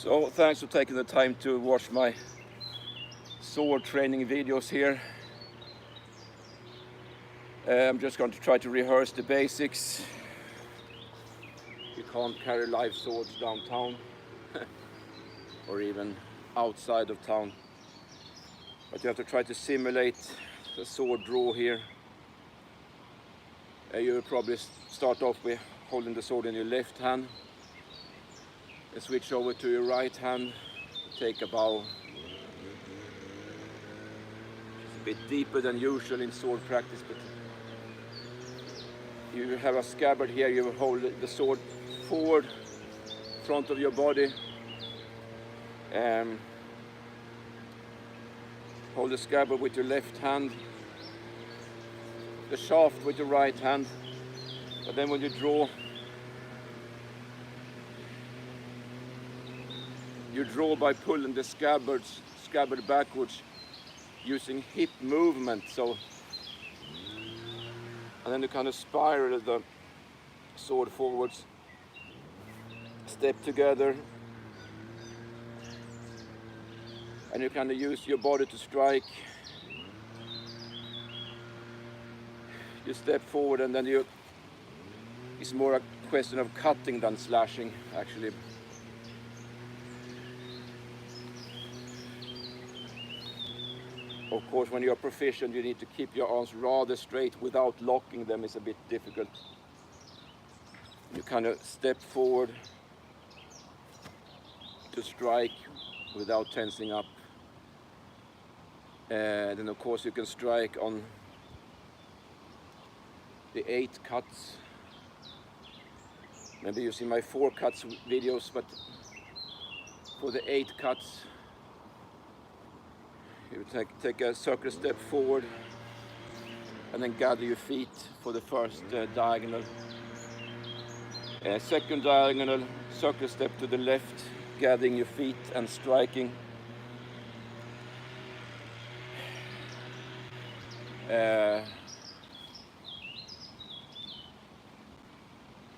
So thanks for taking the time to watch my sword training videos here. I'm just going to try to rehearse the basics. You can't carry live swords downtown or even outside of town, but you have to try to simulate the sword draw here. You will probably start off with holding the sword in your left hand and switch over to your right hand, take a bow. It's a bit deeper than usual in sword practice, but you have a scabbard here. You will hold the sword forward, front of your body. Hold the scabbard with your left hand, the shaft with your right hand, but then when you draw, you draw by pulling the scabbard backwards using hip movement. So, and then you kind of spiral the sword forwards, step together, and you kind of use your body to strike. You step forward, and then it's more a question of cutting than slashing, actually. Of course, when you're proficient, you need to keep your arms rather straight without locking them. It's a bit difficult. You kind of step forward to strike without tensing up. Then of course you can strike on the 8 cuts. Maybe you see my 4 cuts videos, but for the 8 cuts, you take a circle step forward and then gather your feet for the first diagonal. Second diagonal, circle step to the left, gathering your feet and striking.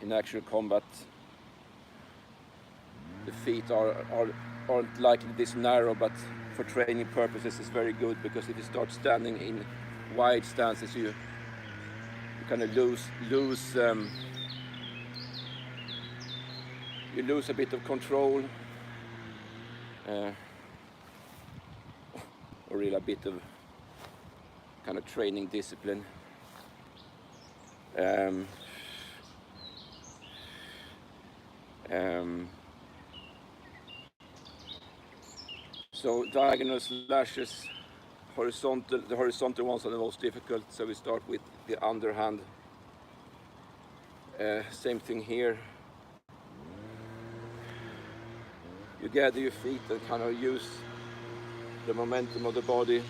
In actual combat, the feet aren't likely this narrow, but for training purposes it's very good, because if you start standing in wide stances, you kind of lose a bit of control, or really a bit of kind of training discipline. So diagonal slashes, the horizontal ones are the most difficult, so we start with the underhand. Same thing here. You gather your feet and kind of use the momentum of the body.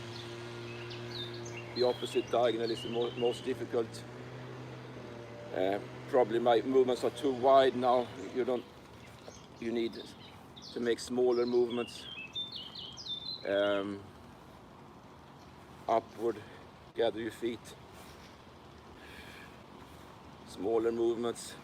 The opposite diagonal is the most difficult. Probably my movements are too wide now. You need to make smaller movements. Upward, gather your feet. Smaller movements.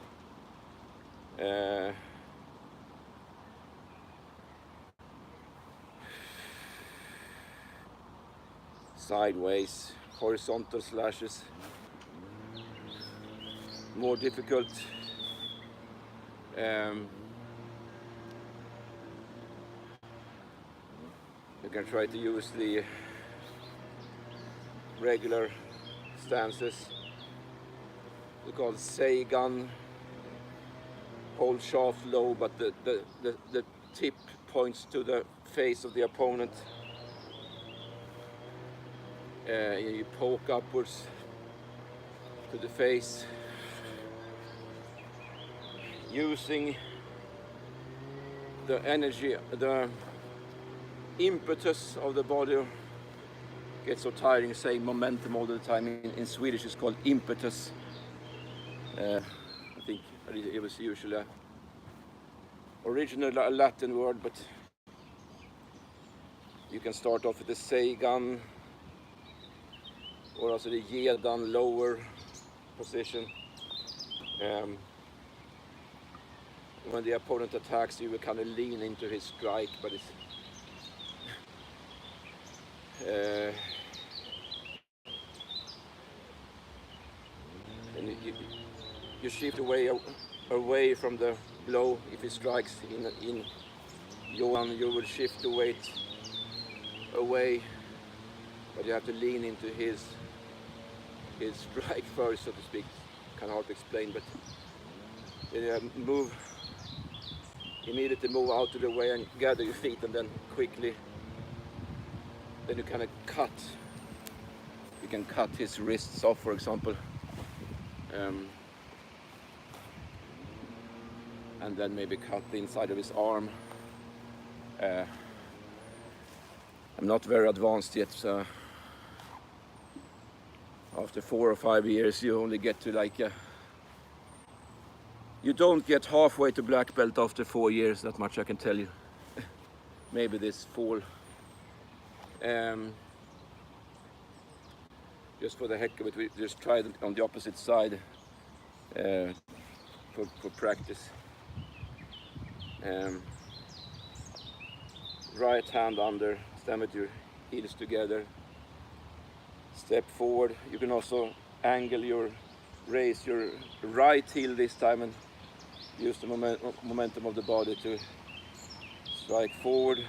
Sideways, horizontal slashes. More difficult. You can try to use the regular stances. They're called seigan. Hold shaft low, but the tip points to the face of the opponent. You poke upwards to the face, using the energy, the impetus of the body. Gets so tiring saying momentum all the time. In Swedish it's called impetus. I think it was usually originally a Latin word, but you can start off with the seigan, or also the jedan, lower position. when the opponent attacks, you will kind of lean into his strike, but it's and you shift away from the blow. If he strikes in Johan, you will shift the weight away, but you have to lean into his strike first, so to speak. Kind of hard to explain, but then you immediately move out of the way and gather your feet, and then quickly, then you kind of cut. You can cut his wrists off, for example, and then maybe cut the inside of his arm. I'm not very advanced yet, so after 4 or 5 years you only get to like you don't get halfway to black belt after 4 years, that much I can tell you. Maybe this fall. Just for the heck of it, we just tried it on the opposite side for practice. Right hand under, stand with your heels together, step forward. You can also raise your right heel this time and use the momentum of the body to strike forward.